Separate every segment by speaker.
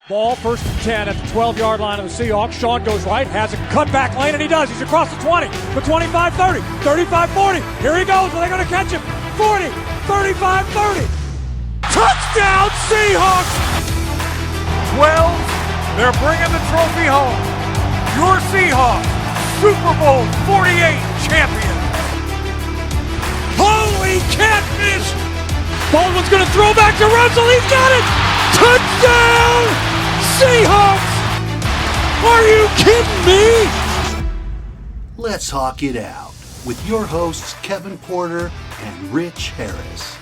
Speaker 1: Ball first and 10 at the 12-yard line of the Seahawks. Sean goes right, has a cutback lane, and he does. He's across the 20, the 25, 30, 35, 40. Here he goes. Are they going to catch him? 40, 35, 30. Touchdown, Seahawks! 12, they're bringing the trophy home. Your Seahawks, Super Bowl 48 champions. Holy catfish! Baldwin's going to throw back to Russell. He's got it! Touchdown! Seahawks! Are you kidding me?
Speaker 2: Let's Hawk It Out with your hosts Kevin Porter and Rich Harris.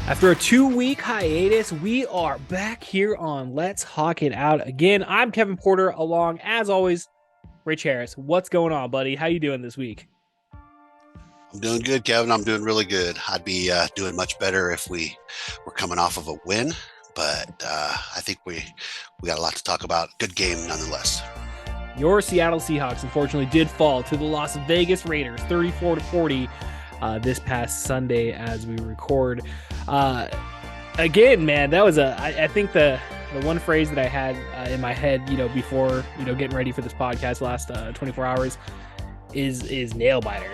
Speaker 3: After a 2-week hiatus, we are back here on Let's Hawk It Out again. I'm Kevin Porter, along, as always, Rich Harris. What's going on, buddy? How you doing this week?
Speaker 4: I'm doing good, Kevin. I'm doing really good. I'd be doing much better if we were coming off of a win, but I think we got a lot to talk about. Good game nonetheless.
Speaker 3: Your Seattle Seahawks, unfortunately, did fall to the Las Vegas Raiders, 34-40, this past Sunday as we record. Again, man, that was I think the one phrase that I had in my head, before, getting ready for this podcast last 24 hours is nail biter.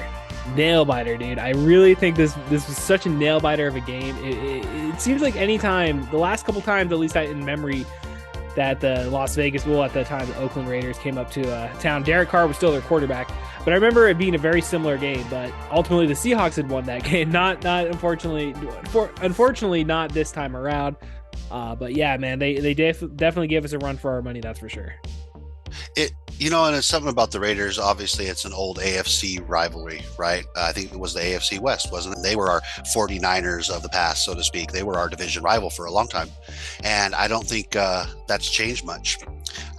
Speaker 3: Nail biter, dude. I really think this was such a nail biter of a game. It seems like anytime, the last couple times, at least in memory, that the Las Vegas, at the time, the Oakland Raiders came up to town. Derek Carr was still their quarterback, but I remember it being a very similar game. But ultimately, the Seahawks had won that game. Not unfortunately, not this time around. But yeah, man, they definitely gave us a run for our money. That's for sure.
Speaker 4: And it's something about the Raiders. Obviously, it's an old AFC rivalry, right? I think it was the AFC West, wasn't it? They were our 49ers of the past, so to speak. They were our division rival for a long time. And I don't think that's changed much.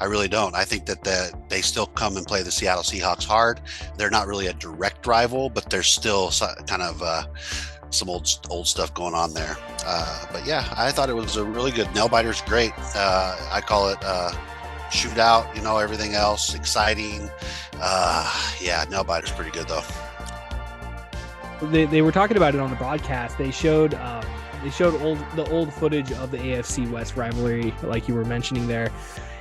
Speaker 4: I really don't. I think that they still come and play the Seattle Seahawks hard. They're not really a direct rival, but there's still kind of some old stuff going on there. But yeah, I thought it was a really good nail-biter's great. I call it shootout, everything else exciting. Nail biter's pretty good though.
Speaker 3: They were talking about it on the broadcast. They showed the old footage of the AFC West rivalry, like you were mentioning there.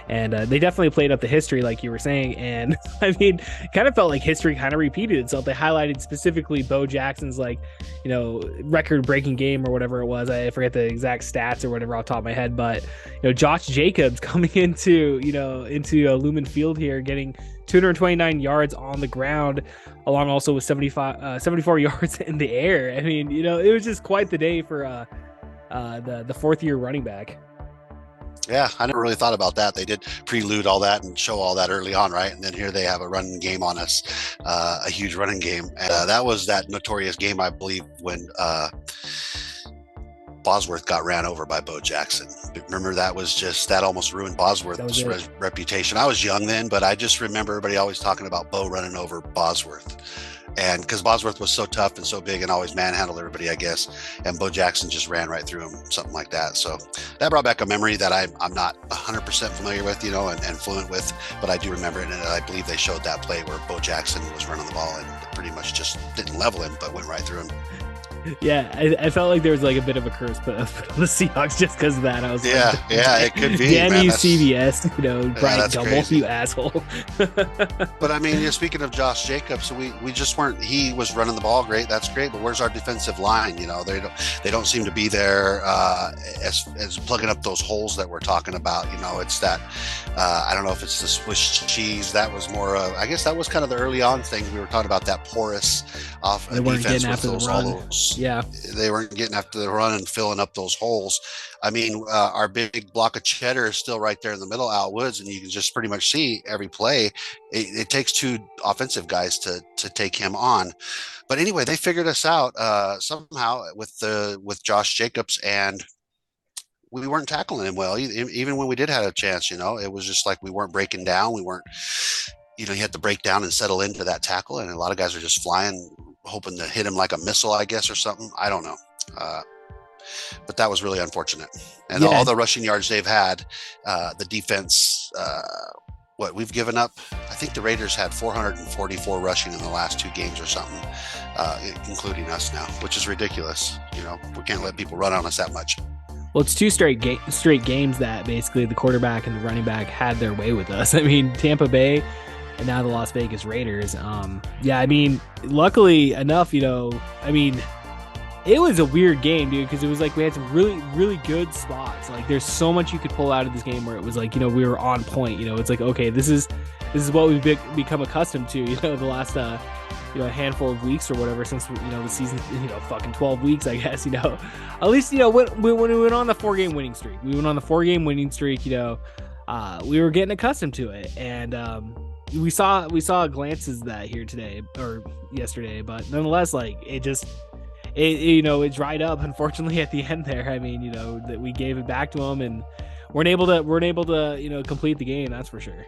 Speaker 3: And they definitely played up the history, like you were saying. And I mean, it kind of felt like history kind of repeated itself. They highlighted specifically Bo Jackson's, record-breaking game or whatever it was. I forget the exact stats or whatever off the top of my head. But, Josh Jacobs coming into Lumen Field here, getting 229 yards on the ground, along also with 74 yards in the air. I mean, it was just quite the day for the fourth-year running back.
Speaker 4: Yeah, I never really thought about that. They did prelude all that and show all that early on, right? And then here they have a running game on us, a huge running game. And that was that notorious game, I believe, when Bosworth got ran over by Bo Jackson. Remember, that almost ruined Bosworth's reputation. I was young then, but I just remember everybody always talking about Bo running over Bosworth. And because Bosworth was so tough and so big and always manhandled everybody, I guess, and Bo Jackson just ran right through him, something like that. So that brought back a memory that I'm not 100% familiar with, and fluent with, but I do remember it. And I believe they showed that play where Bo Jackson was running the ball and pretty much just didn't level him, but went right through him.
Speaker 3: Yeah, I felt like there was like a bit of a curse put on the Seahawks just because of that. I was
Speaker 4: it could be.
Speaker 3: Damn you, CBS, Brian Gumbel,
Speaker 4: crazy.
Speaker 3: you asshole.
Speaker 4: But I mean, speaking of Josh Jacobs, we just weren't. He was running the ball great. That's great. But where's our defensive line? They don't seem to be there as plugging up those holes that we're talking about. It's that I don't know if it's the Swiss cheese. That was more. I guess that was kind of the early on thing. We were talking about that porous
Speaker 3: They weren't
Speaker 4: defense
Speaker 3: getting
Speaker 4: with
Speaker 3: after
Speaker 4: those
Speaker 3: the run.
Speaker 4: all those.
Speaker 3: Yeah,
Speaker 4: they weren't getting after the run and filling up those holes. I mean, our big block of cheddar is still right there in the middle, Al Woods, and you can just pretty much see every play. It takes two offensive guys to take him on. But anyway, they figured us out somehow with Josh Jacobs, and we weren't tackling him well, even when we did have a chance. It was just like we weren't breaking down. We weren't. You had to break down and settle into that tackle, and a lot of guys are just flying, hoping to hit him like a missile, I guess, or something. I don't know. But that was really unfortunate. And all the rushing yards they've had, the defense, we've given up. I think the Raiders had 444 rushing in the last two games or something, including us now, which is ridiculous. We can't let people run on us that much.
Speaker 3: Well, it's two straight games that basically the quarterback and the running back had their way with us. I mean, Tampa Bay and now the Las Vegas Raiders. Yeah, I mean, luckily enough, I mean, it was a weird game, dude, because it was like we had some really, really good spots. Like, there's so much you could pull out of this game where it was like, we were on point. It's like, okay, this is what we've become accustomed to, the last a handful of weeks or whatever since the season, fucking 12 weeks, I guess. At least when we went on the 4-game winning streak, we were getting accustomed to it, and we saw glances of that here today or yesterday, but nonetheless, like, it dried up, unfortunately, at the end there. I mean, that we gave it back to them and weren't able to complete the game, that's for sure.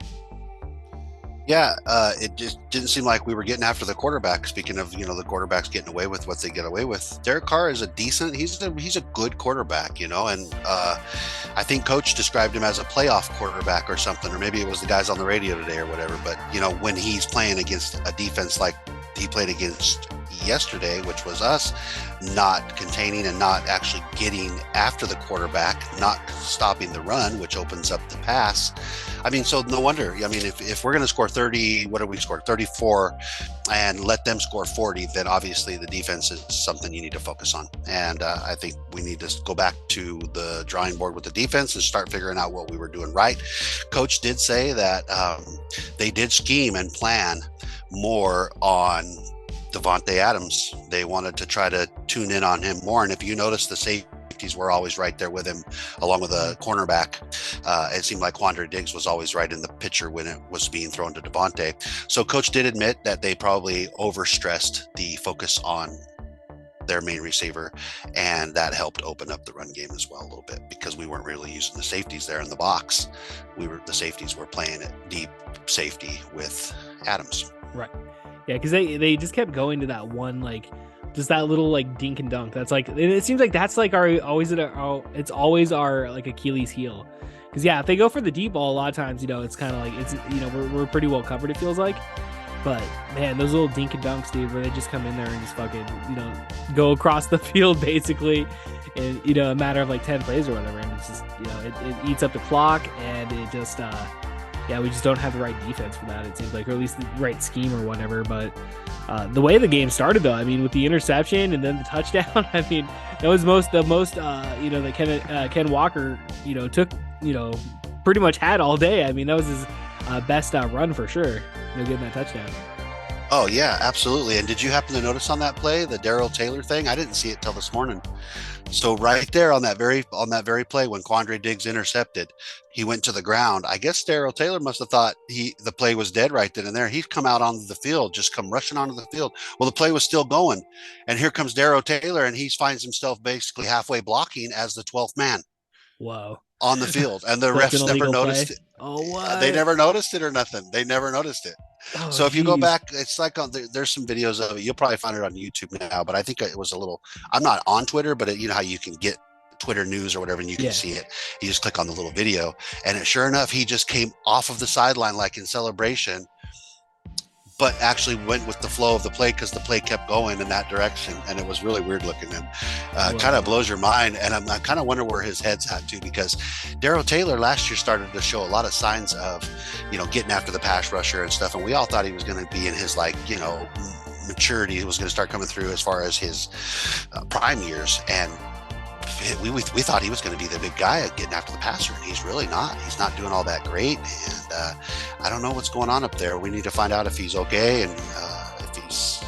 Speaker 4: Yeah, it just didn't seem like we were getting after the quarterback. Speaking of, the quarterbacks getting away with what they get away with, Derek Carr is he's a good quarterback, and I think Coach described him as a playoff quarterback or something, or maybe it was the guys on the radio today or whatever. But when he's playing against a defense like he played against yesterday, which was us, not containing and not actually getting after the quarterback, not stopping the run, which opens up the pass. I mean, so no wonder. I mean, if we're going to score 30, what do we score? 34 and let them score 40, then obviously the defense is something you need to focus on. And I think we need to go back to the drawing board with the defense and start figuring out what we were doing right. Coach did say that they did scheme and plan more on Davante Adams. They wanted to try to tune in on him more. And if you notice, the safeties were always right there with him, along with a cornerback. It seemed like Quandre Diggs was always right in the picture when it was being thrown to Davante. So Coach did admit that they probably overstressed the focus on their main receiver, and that helped open up the run game as well a little bit, because we weren't really using the safeties there in the box. The safeties were playing at deep safety with Adams. Right.
Speaker 3: Yeah, because they just kept going to that one, like, just that little, like, dink and dunk. That's like, it seems like that's like it's always our like Achilles heel. Because yeah, if they go for the deep ball, a lot of times, it's kind of like we're pretty well covered, it feels like. But man, those little dink and dunks, dude, where they just come in there and just fucking go across the field basically in a matter of like 10 plays or whatever, and it's just it eats up the clock, and it just we just don't have the right defense for that, it seems like, or at least the right scheme or whatever. But the way the game started, though, I mean, with the interception and then the touchdown, I mean, that was the most that Ken Walker took pretty much had all day. I mean, that was his best run for sure, getting that touchdown.
Speaker 4: Oh yeah, absolutely. And did you happen to notice on that play the Darrell Taylor thing? I didn't see it till this morning. So right there on that very play when Quandre Diggs intercepted, he went to the ground. I guess Darrell Taylor must have thought the play was dead right then and there. He'd come out onto the field, just come rushing onto the field. Well, the play was still going, and here comes Darrell Taylor, and he finds himself basically halfway blocking as the 12th man.
Speaker 3: Wow.
Speaker 4: On the field, and the refs never noticed it.
Speaker 3: Oh, what?
Speaker 4: They never noticed it or nothing. They never noticed it.
Speaker 3: Oh,
Speaker 4: so if you go back, it's like there's some videos of it. You'll probably find it on YouTube now, but I think it was I'm not on Twitter, but you know how you can get Twitter news or whatever, and you can see it. You just click on the little video, and sure enough, he just came off of the sideline like in celebration, but actually went with the flow of the play, because the play kept going in that direction, and it was really weird looking. And kind of blows your mind, and I kind of wonder where his head's at too, because Darrell Taylor last year started to show a lot of signs of, getting after the pass rusher and stuff, and we all thought he was going to be in his maturity was going to start coming through as far as his prime years, and we thought he was going to be the big guy at getting after the passer, and he's really not. He's not doing all that great, and I don't know what's going on up there. We need to find out if he's okay, and if he's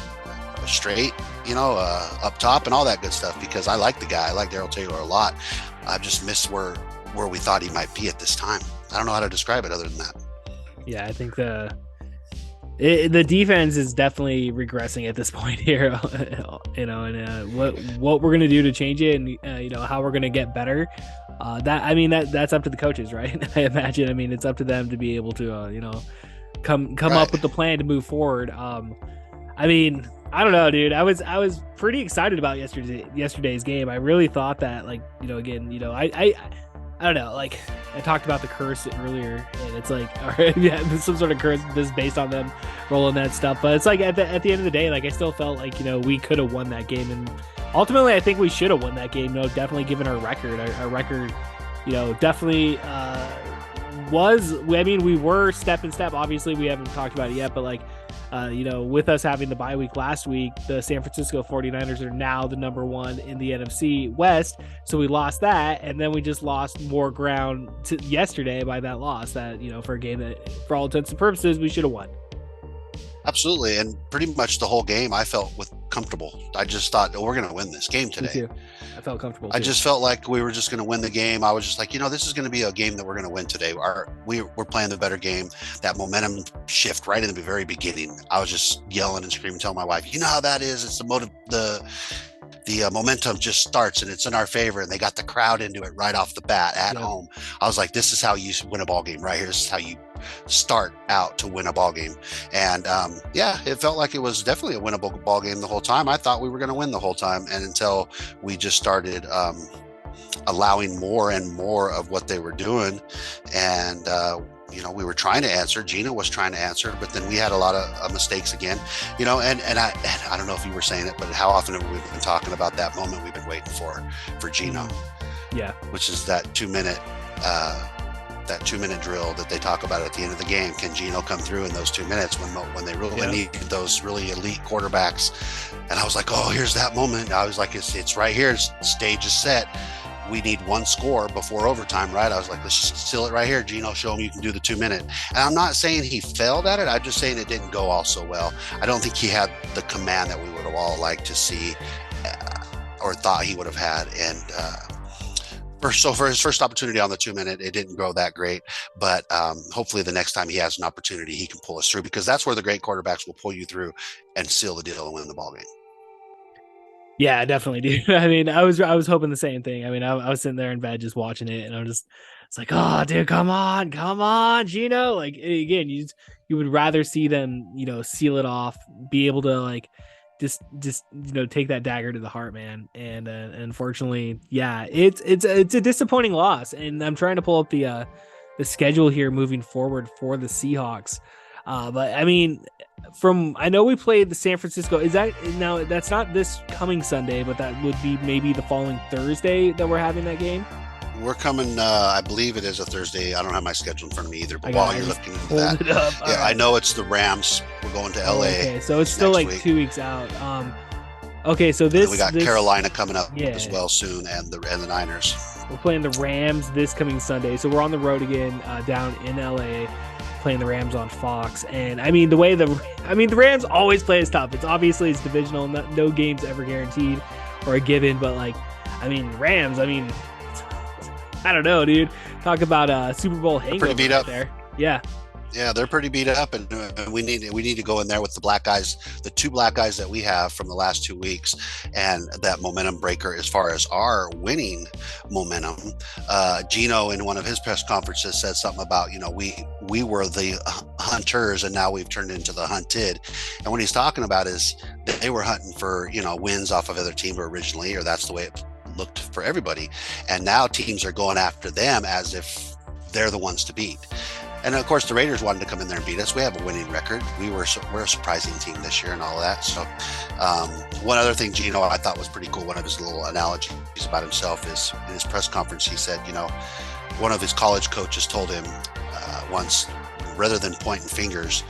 Speaker 4: straight, up top and all that good stuff, because I like the guy. I like Darrell Taylor a lot. I've just missed where we thought he might be at this time. I don't know how to describe it other than that. Yeah,
Speaker 3: I think the defense is definitely regressing at this point here, and what we're gonna do to change it, and how we're gonna get better. That's up to the coaches, right? I imagine. I mean, it's up to them to be able to come right up with the plan to move forward. I mean, I don't know, dude. I was pretty excited about yesterday's game. I really thought that, I don't know, like, I talked about the curse earlier, and it's like, all right, yeah, there's some sort of curse just based on them rolling that stuff. But it's like at the end of the day, like, I still felt like, we could have won that game, and ultimately, I think we should have won that game. Definitely given our record. Our record, definitely was. I mean, we were step and step. Obviously, we haven't talked about it yet, but like, with us having the bye week last week, the San Francisco 49ers are now the number one in the NFC West. So we lost that, and then we just lost more ground yesterday by that loss. That for a game that, for all intents and purposes, we should have won.
Speaker 4: Absolutely. And pretty much the whole game I felt comfortable. I just thought, we're going to win this game today.
Speaker 3: Me too. I felt comfortable too.
Speaker 4: I just felt like we were just going to win the game. I was just like, this is going to be a game that we're going to win today. We're playing the better game. That momentum shift right in the very beginning. I was just yelling and screaming, telling my wife, how that is. It's the momentum just starts and it's in our favor, and they got the crowd into it right off the bat at home. I was like, this is how you win a ball game right here. This is how you start out to win a ball game. And it felt like it was definitely a winnable ball game the whole time. I thought we were going to win the whole time, and until we just started allowing more and more of what they were doing. And we were trying to answer. Gino was trying to answer, but then we had a lot of mistakes again. And I don't know if you were saying it, but how often have we been talking about that moment we've been waiting for Gino?
Speaker 3: Yeah,
Speaker 4: which is that 2-minute drill that they talk about at the end of the game. Can Gino come through in those 2 minutes when they really need those really elite quarterbacks? And I was like, oh, here's that moment. I was like, it's right here. Stage is set. We need one score before overtime, right? I was like, let's just seal it right here. Gino, show him you can do the 2-minute. And I'm not saying he failed at it. I'm just saying it didn't go all so well. I don't think he had the command that we would have all liked to see or thought he would have had. And for his first opportunity on the 2-minute, it didn't go that great. But hopefully the next time he has an opportunity, he can pull us through, because that's where the great quarterbacks will pull you through and seal the deal and win the ball game.
Speaker 3: Yeah, definitely, dude. I mean, I was hoping the same thing. I mean, I was sitting there in bed just watching it, and it's like, oh, dude, come on, Gino. Like, again, you would rather see them, seal it off, be able to like just take that dagger to the heart, man. And unfortunately, yeah, it's a disappointing loss. And I'm trying to pull up the schedule here moving forward for the Seahawks. But I mean, I know we played the San Francisco. That's not this coming Sunday, but that would be maybe the following Thursday that we're having that game.
Speaker 4: We're coming, I believe it is a Thursday. I don't have my schedule in front of me either, but while you're looking into that,
Speaker 3: right.
Speaker 4: I know it's the Rams. We're going to LA.
Speaker 3: Okay, so it's still like 2 weeks out. Okay, so
Speaker 4: we got Carolina coming up as well soon, and the Niners.
Speaker 3: We're playing the Rams this coming Sunday, so we're on the road again down in LA. Playing the Rams on Fox. And I mean, the Rams always play as tough. It's divisional. No game's ever guaranteed or a given, but like, I mean, Rams, I don't know, dude. Talk about a Super Bowl hangover.
Speaker 4: Pretty beat up
Speaker 3: there. Yeah.
Speaker 4: Yeah, they're pretty beat up, and we need to go in there with the black guys, the two black guys that we have from the last 2 weeks, and that momentum breaker as far as our winning momentum. Gino, in one of his press conferences, said something about, we were the hunters and now we've turned into the hunted. And what he's talking about is that they were hunting for, wins off of other teams originally, or that's the way it looked for everybody. And now teams are going after them as if they're the ones to beat. And of course, the Raiders wanted to come in there and beat us. We have a winning record. We're a surprising team this year and all of that. So one other thing, Gino, I thought was pretty cool. One of his little analogies about himself is in his press conference, he said, one of his college coaches told him once, rather than pointing fingers,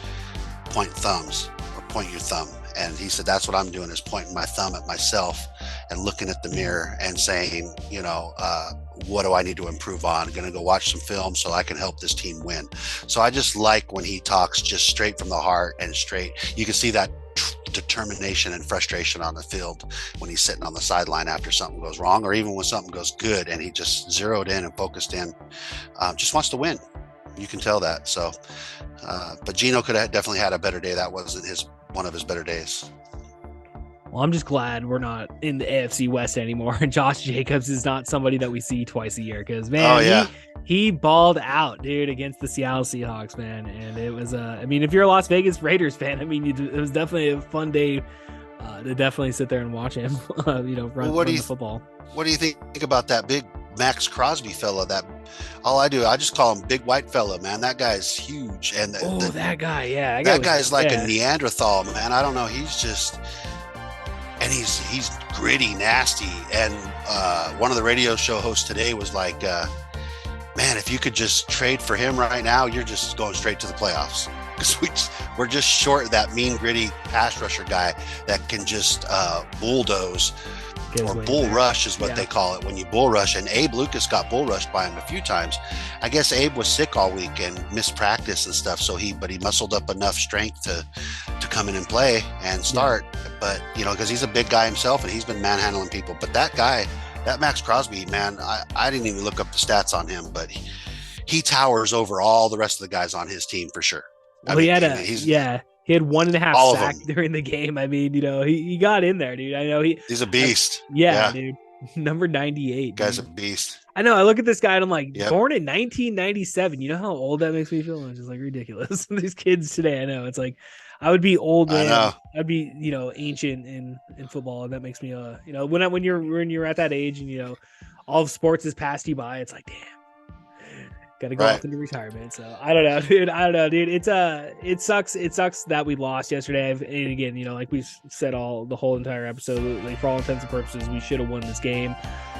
Speaker 4: point thumbs or point your thumb. And he said, that's what I'm doing, is pointing my thumb at myself and looking at the mirror and saying, what do I need to improve on? I'm going to go watch some film so I can help this team win. So I just like when he talks just straight from the heart and straight. You can see that determination and frustration on the field when he's sitting on the sideline after something goes wrong, or even when something goes good and he just zeroed in and focused in, just wants to win. You can tell that. So, but Gino could have definitely had a better day. That wasn't one of his better days.
Speaker 3: Well, I'm just glad we're not in the AFC West anymore. And Josh Jacobs is not somebody that we see twice a year, because, man, he balled out, dude, against the Seattle Seahawks, man. And it was, if you're a Las Vegas Raiders fan, it was definitely a fun day to definitely sit there and watch him, run the football. What
Speaker 4: do you think about that big Max Crosby fella? I just call him Big White Fella, man. That guy's huge. And
Speaker 3: that guy, yeah.
Speaker 4: That guy's like a Neanderthal, man. I don't know. He's just... and he's gritty, nasty. And one of the radio show hosts today was like, man, if you could just trade for him right now, you're just going straight to the playoffs. Because we're just short that mean, gritty pass rusher guy that can just bulldoze or bull rush is what they call it when you bull rush. And Abe Lucas got bull rushed by him a few times. I guess Abe was sick all week and missed practice and stuff. But he muscled up enough strength to come in and play and start. But, because he's a big guy himself and he's been manhandling people. But that guy, that Max Crosby, man, I didn't even look up the stats on him, but he towers over all the rest of the guys on his team for sure.
Speaker 3: Well, he had 1.5 sacks during the game. I mean, he got in there, dude. I know
Speaker 4: he's a beast.
Speaker 3: Yeah, dude. Number 98.
Speaker 4: Guy's a beast.
Speaker 3: I know. I look at this guy and I'm like, born in 1997. You know how old that makes me feel? It's just like ridiculous. These kids today, I know. It's like I would be old, man. I'd be, ancient in football, and that makes me, when you're at that age and all of sports has passed you by, it's like, damn. Got to go off into retirement. So I don't know, dude. It sucks. It sucks that we lost yesterday. And again, like we said the whole entire episode, like for all intents and purposes, we should have won this game.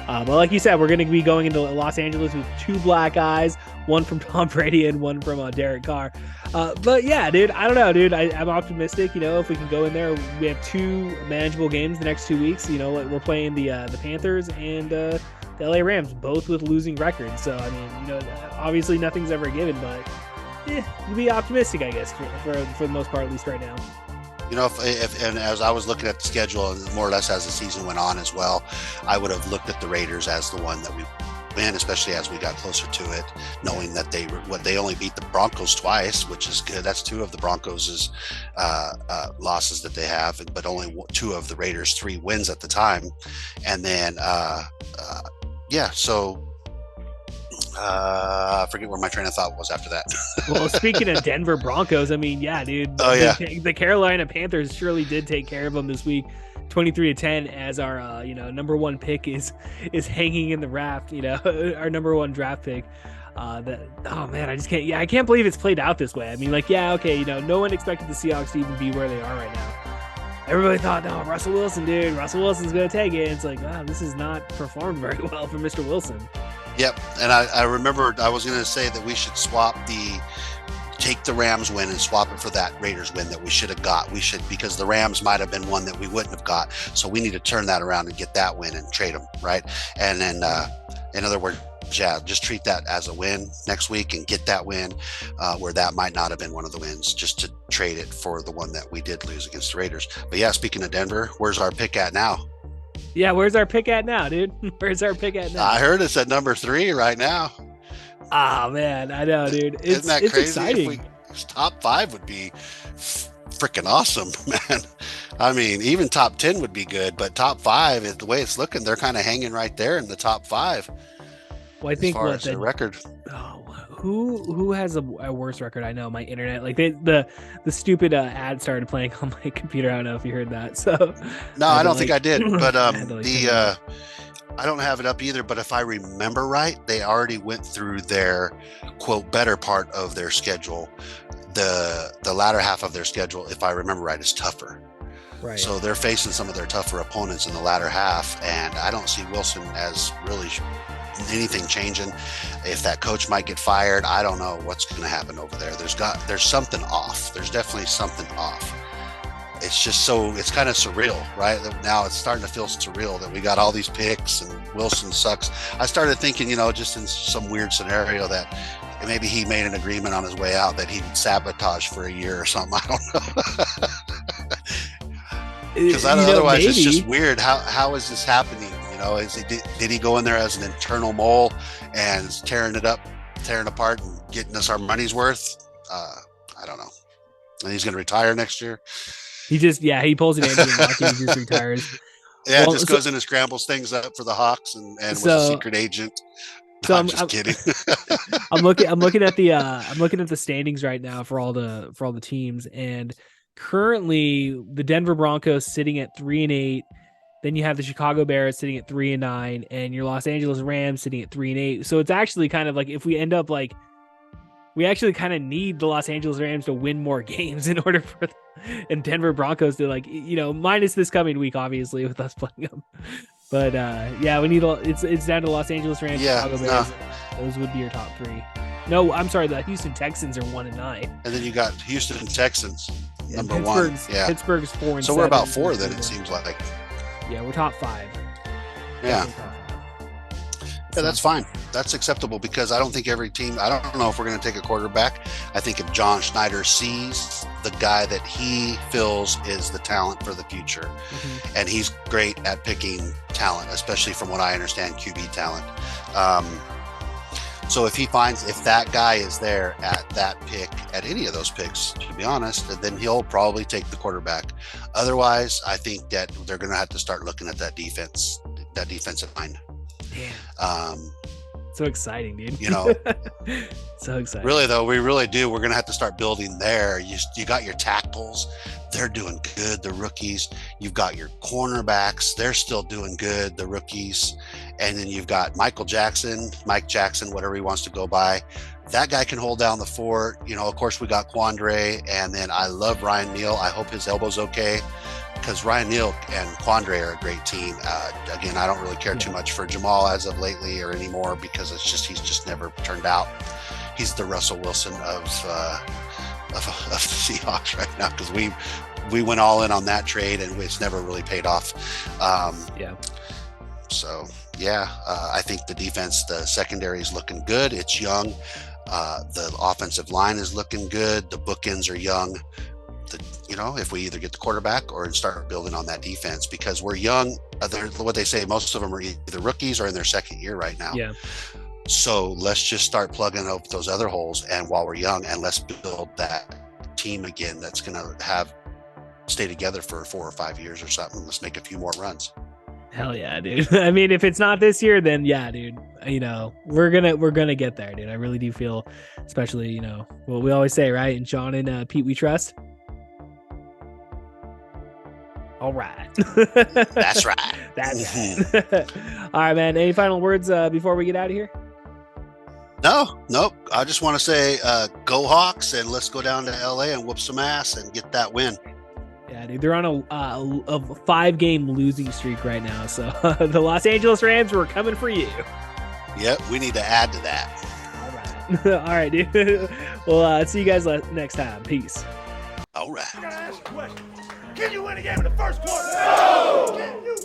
Speaker 3: But like you said, we're going to be going into Los Angeles with 2 black eyes, one from Tom Brady and one from Derek Carr. But yeah, dude, I don't know, dude. I'm optimistic. If we can go in there, we have 2 manageable games the next 2 weeks. We're playing the Panthers and the LA Rams, both with losing records. So, I mean, obviously nothing's ever given, but you be optimistic, I guess, for the most part, at least right now.
Speaker 4: If as I was looking at the schedule, and more or less as the season went on as well, I would have looked at the Raiders as the one that we win, especially as we got closer to it, knowing that they only beat the Broncos twice, which is good. That's 2 of the Broncos' losses that they have, but only 2 of the Raiders' 3 wins at the time. And then so I forget where my train of thought was after that.
Speaker 3: Well, speaking of Denver Broncos, I mean, yeah, dude. The Carolina Panthers surely did take care of them this week, 23-10, as our number 1 pick is hanging in the raft. Our number 1 draft pick. I just can't. Yeah, I can't believe it's played out this way. I mean, no one expected the Seahawks to even be where they are right now. Everybody thought, no, Russell Wilson, dude. Russell Wilson's going to take it. It's like, wow, this has not performed very well for Mr. Wilson.
Speaker 4: Yep. And I remembered I was going to say that we should take the Rams win and swap it for that Raiders win that we should have got. Because the Rams might have been one that we wouldn't have got. So we need to turn that around and get that win and trade them, right? And then, in other words, just treat that as a win next week and get that win where that might not have been one of the wins, just to trade it for the one that we did lose against the Raiders. But yeah, speaking of Denver, where's our pick at now?
Speaker 3: Yeah, where's our pick at now, dude? Where's our pick at now?
Speaker 4: I heard it's at number 3 right now.
Speaker 3: Ah, man, I know, dude.
Speaker 4: Isn't that crazy?
Speaker 3: Exciting.
Speaker 4: Top 5 would be freaking awesome, man. I mean, even top 10 would be good, but top 5, the way it's looking, they're kind of hanging right there in the top 5.
Speaker 3: Well, I think
Speaker 4: as the record.
Speaker 3: Oh, who has a worse record? I know my internet, like the stupid ad started playing on my computer. I don't know if you heard that. So
Speaker 4: no, I don't think I did. But I don't have it up either. But if I remember right, they already went through their quote better part of their schedule. The latter half of their schedule, if I remember right, is tougher.
Speaker 3: Right.
Speaker 4: So they're facing some of their tougher opponents in the latter half, and I don't see Wilson as really anything changing. If that coach might get fired, I don't know what's going to happen over there. There's something off. There's definitely something off. It's just it's kind of surreal, right? Now it's starting to feel surreal that we got all these picks and Wilson sucks. I started thinking, just in some weird scenario that maybe he made an agreement on his way out that he'd sabotage for a year or something. I don't know. Because otherwise maybe. It's just weird. How is this happening? Did he go in there as an internal mole and tearing apart and getting us our money's worth? I don't know. And he's going to retire next year.
Speaker 3: He pulls an Andrew Luck and he just retires.
Speaker 4: Yeah, just goes in and scrambles things up for the Hawks and was a secret agent.
Speaker 3: So
Speaker 4: I'm just kidding.
Speaker 3: I'm looking at the standings right now for all the teams, and currently the Denver Broncos sitting at 3-8. Then you have the Chicago Bears sitting at 3-9, and your Los Angeles Rams sitting at 3-8. So it's actually kind of like if we end up we actually kind of need the Los Angeles Rams to win more games in order and Denver Broncos to minus this coming week, obviously, with us playing them. But yeah, we need it's down to Los Angeles Rams, Chicago Bears. Those would be your top three. No, I'm sorry, the Houston Texans are 1-9.
Speaker 4: And then you got Houston Texans, number one. Yeah.
Speaker 3: Pittsburgh's 4-7.
Speaker 4: So we're about 4 then, it seems like.
Speaker 3: Yeah, we're top 5.
Speaker 4: Yeah. Yeah, that's fine. That's acceptable because I don't think every team, I don't know if we're going to take a quarterback. I think if John Schneider sees the guy that he feels is the talent for the future, and he's great at picking talent, especially from what I understand, QB talent. So if he finds, if that guy is there at that pick, at any of those picks, to be honest, then he'll probably take the quarterback. Otherwise, I think that they're going to have to start looking at that defense, that defensive line.
Speaker 3: So exciting, dude. So exciting.
Speaker 4: Really though, we really do. We're gonna have to start building there. You got your tackles, they're doing good, the rookies. You've got your cornerbacks, they're still doing good, the rookies. And then you've got Mike Jackson, whatever he wants to go by. That guy can hold down the fort. Of course we got Quandre, and then I love Ryan Neal. I hope his elbow's okay, because Ryan Neal and Quandre are a great team. Again, I don't really care too much for Jamal as of lately or anymore, because he's just never turned out. He's the Russell Wilson of the Seahawks right now, because we went all in on that trade and it's never really paid off. So yeah, I think the defense, the secondary is looking good. It's young. The offensive line is looking good. The bookends are young. If we either get the quarterback or start building on that defense, because we're young. What they say, most of them are either rookies or in their second year right now.
Speaker 3: Yeah.
Speaker 4: So let's just start plugging up those other holes, and while we're young, and let's build that team again that's going to stay together for 4 or 5 years or something. Let's make a few more runs.
Speaker 3: Hell yeah, dude. I mean, if it's not this year, then yeah, dude. We're gonna get there, dude. I really do feel, especially what we always say, right? And John and Pete, we trust. All right.
Speaker 4: That's right.
Speaker 3: That's right. All right, man. Any final words before we get out of here?
Speaker 4: Nope. I just want to say, go Hawks, and let's go down to LA and whoop some ass and get that win.
Speaker 3: Yeah, dude. They're on a 5-game losing streak right now. So the Los Angeles Rams, we're coming for you.
Speaker 4: Yep, we need to add to that.
Speaker 3: All right. All right, dude. Well, see you guys next time. Peace.
Speaker 4: All right.
Speaker 5: Can you win a game in the first quarter? No! Can you